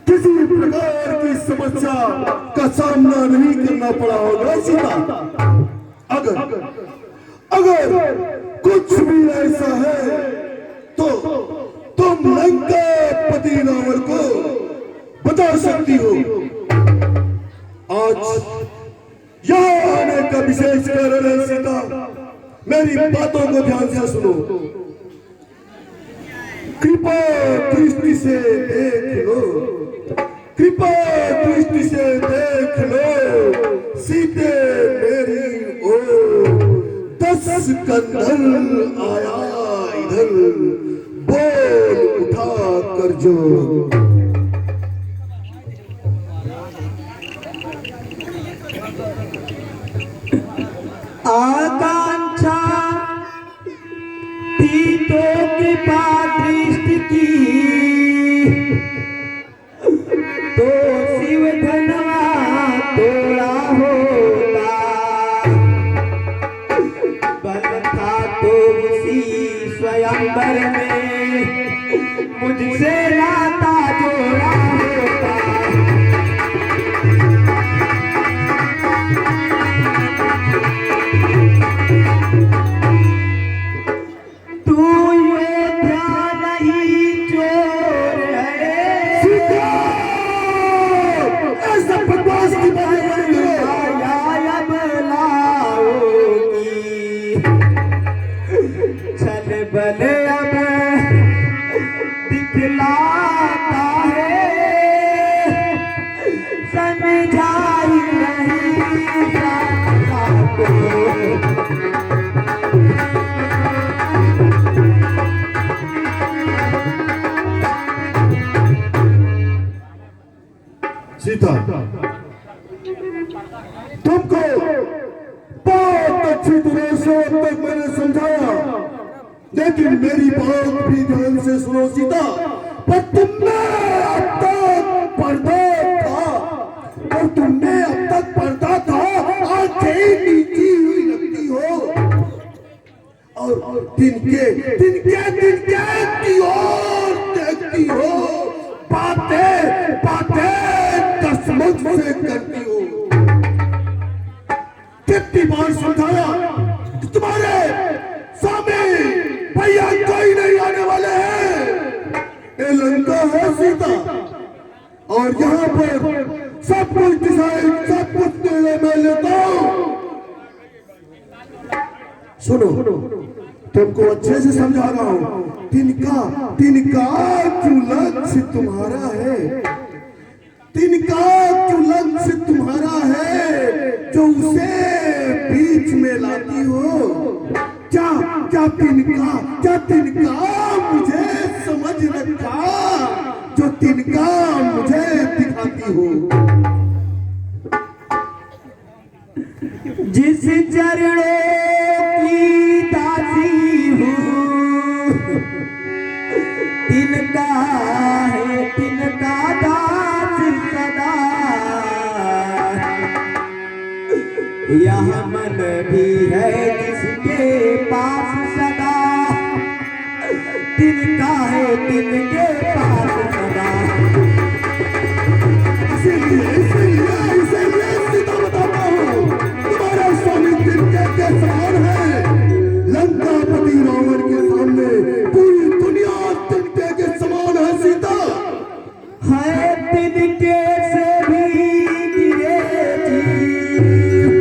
किसी प्रकार की समस्या का सामना नहीं करना पड़ा होगा सीता। अगर अगर कुछ भी ऐसा है तो तुम लंकापति रावण को बता सकती हो। आज यहाँ आने का विशेष कारण है सीता, मेरी बातों को ध्यान से सुनो। कृपा दृष्टि से देख लो, कृपा दृष्टि से देख लो सीते मेरी ओर। 10 कंधल आया इधर, बोल उठा कर जो। आकांक्षा थी तो कृपा दृष्टि की, तो शिव धनवा तोड़ा होता। बल था तो उसी स्वयंवर में मुझसे नाता जोड़ा होता। बल अब दिखलाता है, समझाई नहीं जाता को। सीता, तुमको बहुत अच्छी तरह से अब तक मैंने समझाया, लेकिन मेरी बात भी ध्यान से सुनो सीता। पर तुमने अब तक पर्दा था, और तुमने अब तक पर्दा था, आंखें नीची हुई लगती हो, और तिनके तिनके तिनके की ओर देखती हो, बातें बातें कसमत से करती हो। कितनी बार समझाया कि तुम्हारे सामने भैया कोई नहीं आने वाले हैं, ये लंका है सीता, और यहाँ पर सब कुछ डिसाइड, सब कुछ निर्णय मैं लेता हूँ। सुनो, तुमको अच्छे से समझा रहा हूँ। तिनका तिनका जो लक्ष्य तुम्हारा है, तिनका जो लक्ष्य तुम्हारा है, जो उसे बीच में लाती हो, क्या क्या तिनका मुझे समझ रखा, जो तिनका मुझे दिखाती हो। जिस चरणों की दासी हूँ, तिनका है तिनका दास सदा। यह मन भी है जिसके पास सदा, तिनका है तिनके पास सदा। इसीलिए सीता बताता हूँ, तुम्हारा स्वामी तिनके के समान है। लंकापति रावण के सामने पूरी दुनिया तिनके के समान है सीता। है तिनके से भी गिरे जीव,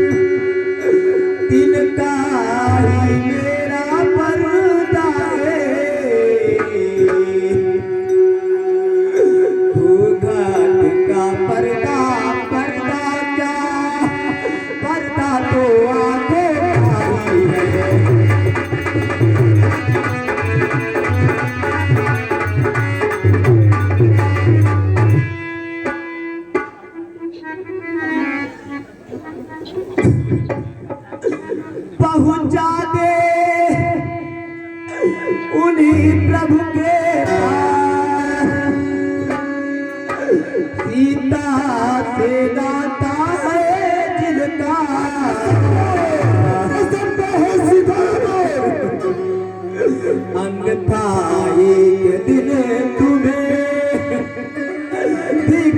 तिनका ही मेरा पर्दा है। घूंघट का पर्दा, पर्दा क्या, पर्दा तो आंखों का ही है।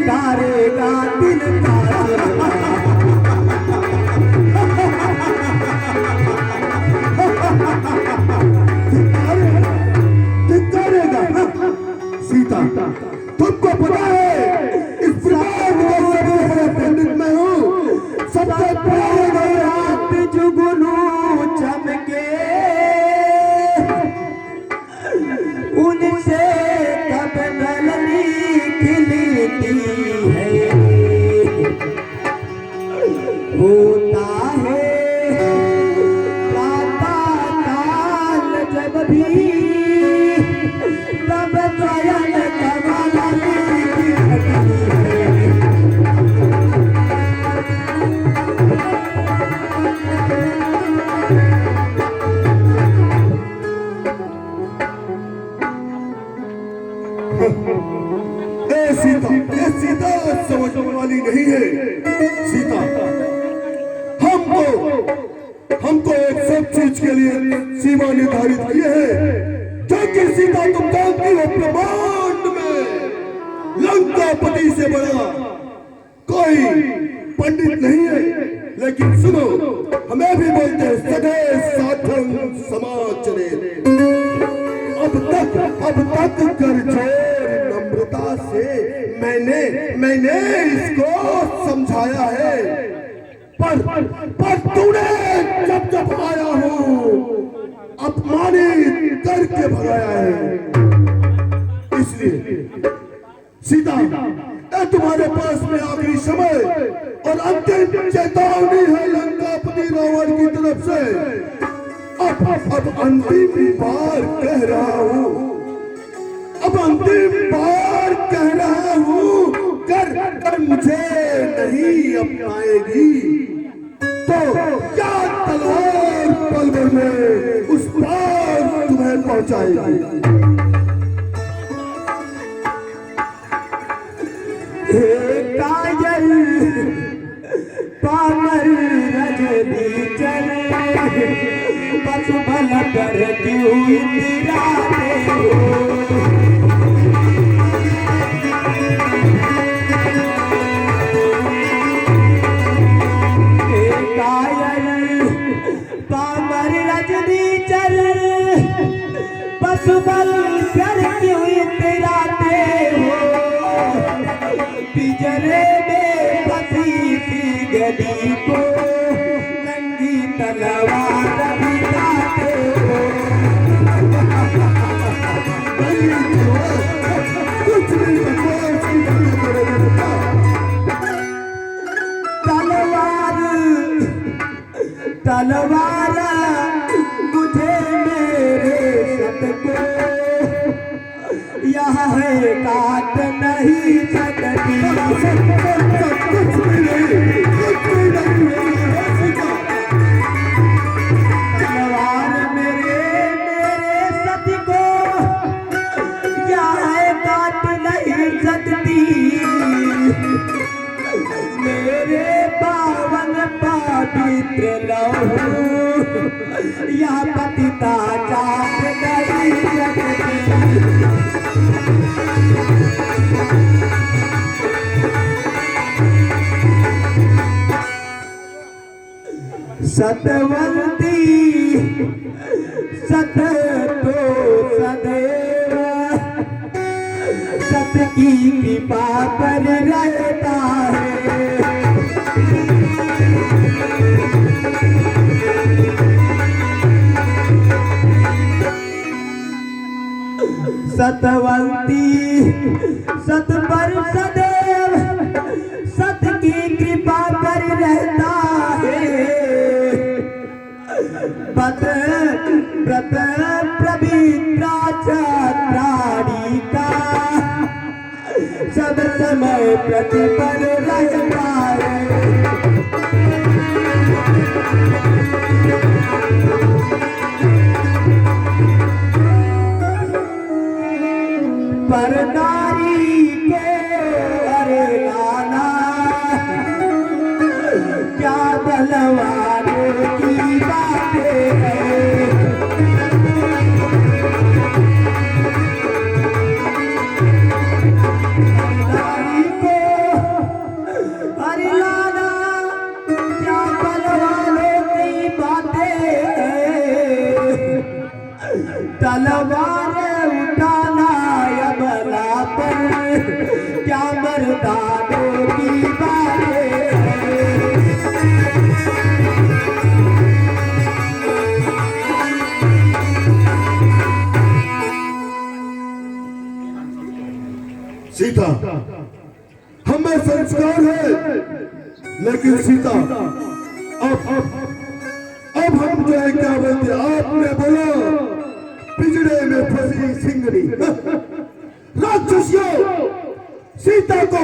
उतारेगा दिल का धिक्कारेगा सीता। तुमको पता है इस ब्रह्मांड का सबसे बड़ा पंडित मैं हूँ, सबसे बड़ा रात जुगनू चमके उनसे कब नलनी खिलती है, होता है प्रातः काल जब भी तब चयन कमल खिलती है। ये सीता समझने वाली नहीं है। सीता हमको एक सब चीज के लिए सीमा निर्धारित की है, क्योंकि सीता तुम जानती हो ब्रह्मांड में लंकापति से बड़ा कोई पंडित नहीं है। लेकिन सुनो, हमें भी बोलते हैं सदे साधन समाचरे। अब तक कर जोर नम्रता से मैंने इसको समझाया है, पर तूने जब आया हूँ अपमानित करके भगाया है। इसलिए सीता, तुम्हारे पास में आखिरी समय और अंतिम चेतावनी है लंकापति रावण की तरफ से। अब अंतिम बार कह रहा हूँ, अब अंतिम बार कह रहा हूँ, कर मुझे नहीं अपनाएगी तो क्या तलवार पल भर में उस पार तुम्हें पहुंचाएगी। काजल पामर रजनी चले बस भल कर क्यों इतराते हो। काजल पामर रजनी चले बस भल कर क्यों इतराते हो। पिंजरे में फंसी सी गली को नंगी तलवार बिताते हो। कुछ नहीं तलवार मुझे मेरे सत को यह है काट नहीं सकती। तलवार मेरे सत को यह है काट नहीं सकती। मेरे पावन पवित्र लहू यह पतिता चाट नहीं सकती। सतवंती सत तो सदैव सत की कृपा पर रहता है। सतवंती सत पर सदैव सत की कृपा पर रहता है। पत व्रत पवित्रा छात्राणी का सब समय प्रतिपल रहता है। पर नारी को अरे लाना क्या बलवानों की बातें हैं। नारी को मर्दानों की बातें हैं। सीता हमें संस्कार है, लेकिन सीता अब हम जो है क्या बोलते, आपने बोला पिंजड़े में फंसी सिंगड़ी। राक्षसियों, सीता को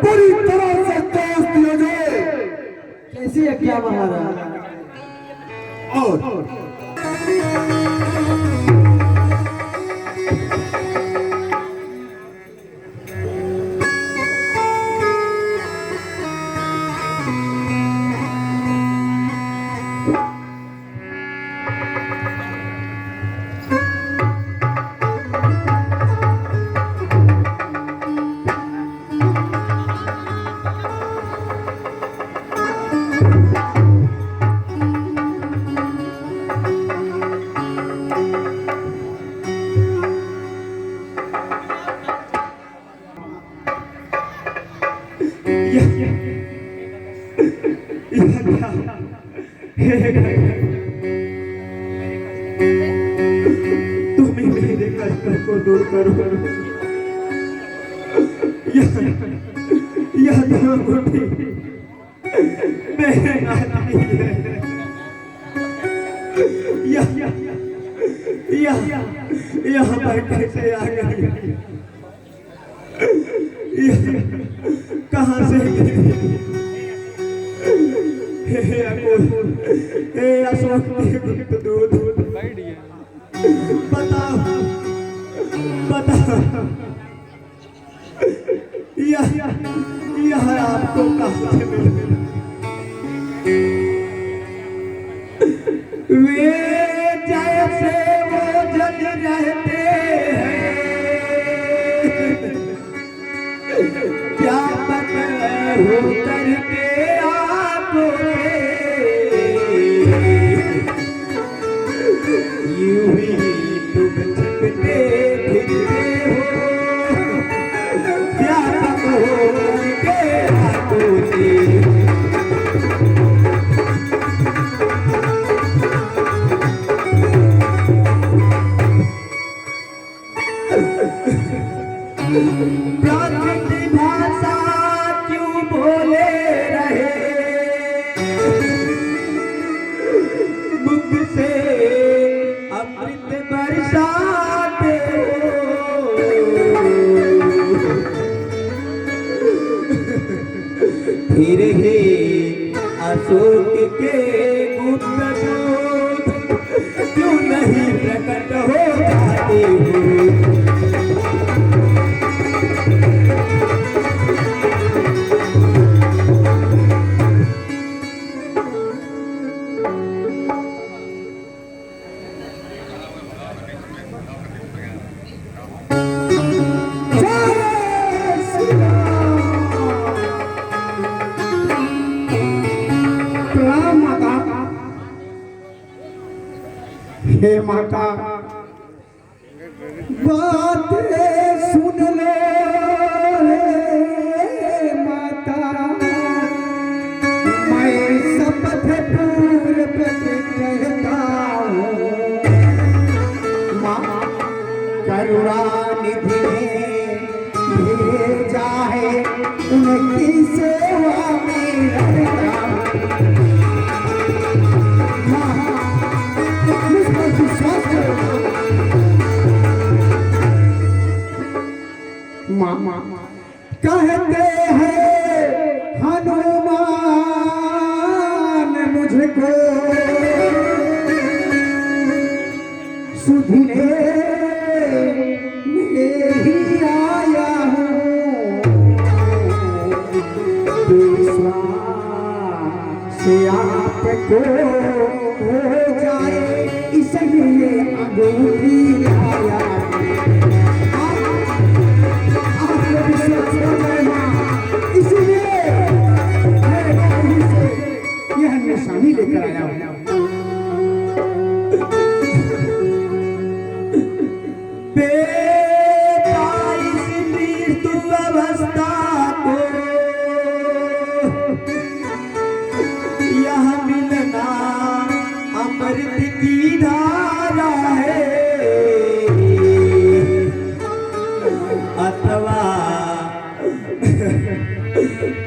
पूरी तरह से काट दिया जाए। कैसी है क्या महाराज? और तुम ही मेरे कष्टों को दूर करो। यह मुट्ठी मेरे नाती है। यह पर कैसे आ गई? कहाँ से गिरी? हे अशोक के गुप्त दूत, बताओ यह आपको कहाँ से मिला? वे जैसे वो जग रहते हैं, क्या पता हो करके आपको यूं ही तुम छिपते फिरते हो, क्या पता हो करके आपको प्राकृत भाषा क्यों बोले रहे, मुख से अमृत बरसाते हो, फिर ही अशोक के गुप्त दूत क्यों नहीं प्रकट हो जाते हो? हे माता, बातें सुन लो हे माता, मैं शपथ पूर्वक कहता हूँ, माँ करुणा निधि ने भेजा है, उनकी सेवा में रहता हूँ। मामा कहते हैं हनुमान मुझको सुधने ही आया हूँ, से आपको हो जाए इसलिए अंगूठी आया। इसलिए यह निशानी लेकर आया हूं। बेटा इस मृत्यु अवस्था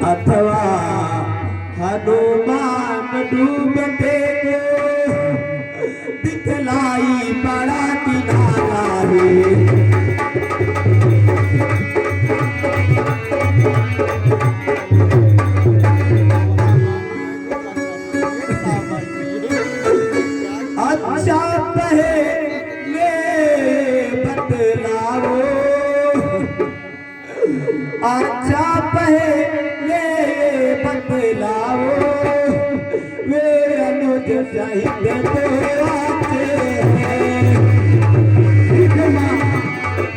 अथवा हनुमान डूबते को दिखलाई बड़ा किनारा है। अच्छा पहले बतलाओ, अच्छा पहले बतलाओ, वे अनुज साहित्य तो आते हैं। ठीक है माँ,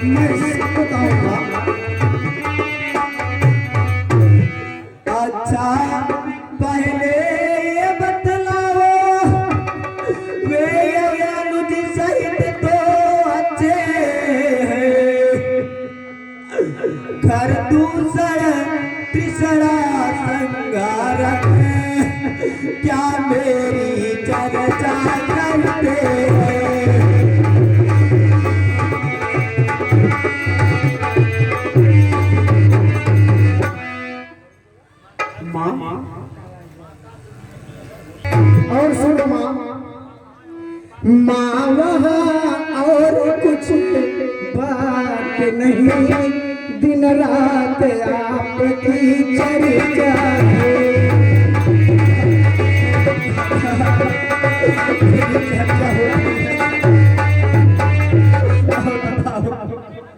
मैं सब बताऊंगा। अच्छा पहले बतलाओ, वे अनुज साहित्य तो अच्छे हैं। घर दूसरा तीसरा संगारक क्या मेरी चर्चा करते हैं। माँ और सुनो माँ, माँ वहाँ और कुछ बात नहीं, दिन रात आपकी चर्चा है।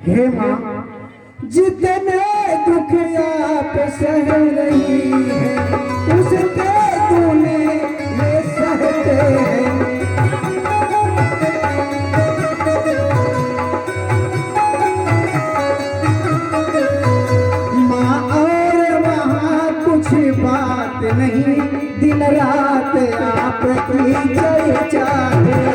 हे माँ, जितने दुख आप सह रही है, उसके तूने ये सहते हैं। माँ और वहाँ कुछ बात नहीं, दिन रात आपकी चर्चा है।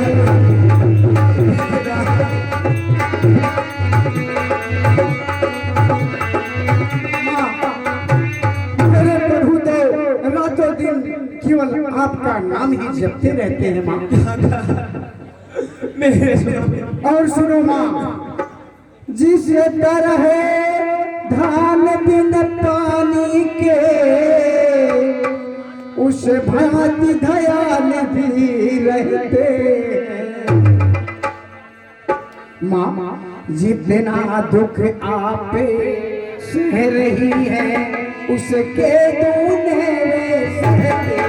केवल आपका नाम ही जपते रहते हैं माँ। और सुनो माँ, जिस तरह धान बिन पानी के, उस भांति दयाल भी रहते हैं। माँ, जितना दुख आप सह रही है, उसके दूने वे सहते हैं।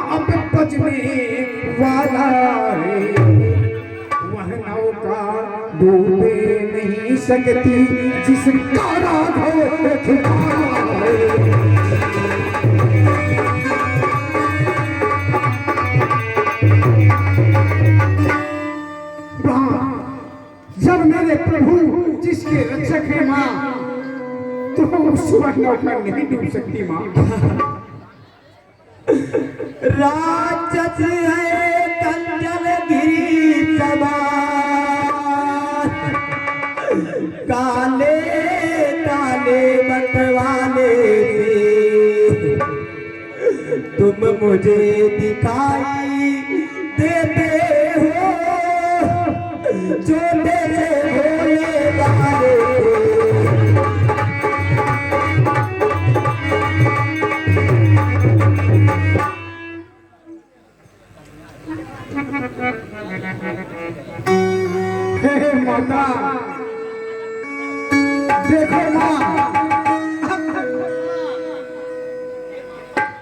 अब बजने वाला है, वह नौका डूबे नहीं सकती, जिसका राघव ठिकाना है। जब मेरे प्रभु जिसके रक्षक है माँ, तो उस नौका नहीं डूब सकती माँ। राक्षस है कंचन गिरी सवार, काले काले मतवाले से तुम मुझे दिखाई देते हो, छोटे से भोले वाले। हे माता, देखो माँ,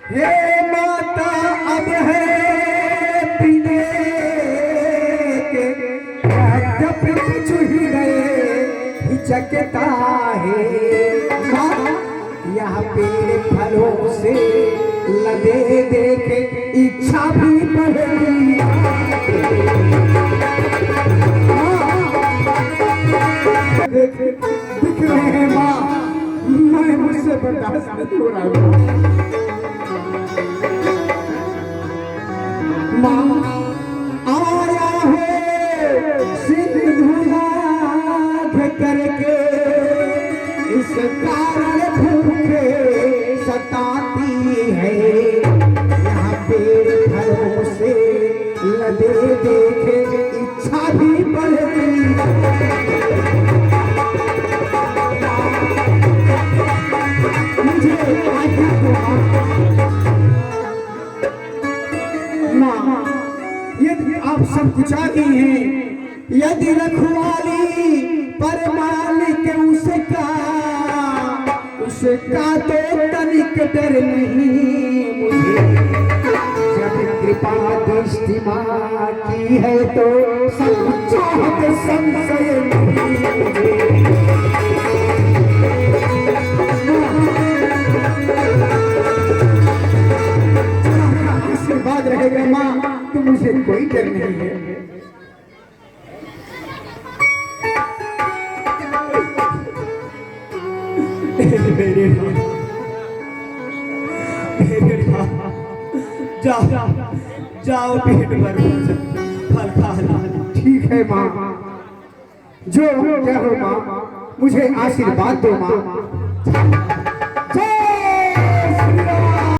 हे माता, अब है पीने के जब कुछ ही गए हिचकता है। माँ, यह पेड़ फलों से लदे देखे इच्छा भी बढ़ेगी। दिख रहे हैं माँ, मैं मुझसे बर्दाश्त नहीं हो रहा हूँ। माँ आया है सिंधु नाथ करके, इस कारण भूखे सताती है। यहाँ पे सब कुछ आ गई हैं। यदि रखवाली पर मालिक उसका तो तनिक डर नहीं मुझे। जब कृपा दृष्टि माँ की है तो सब चाहत संशय नहीं मुझे। आशीर्वाद रहेगा माँ तो मुझे कोई डर नहीं है। मेरे जाओ जाओ पेट भर फल खा ला। ठीक है माँ, जो क्या हो माँ, मुझे आशीर्वाद दो माँ।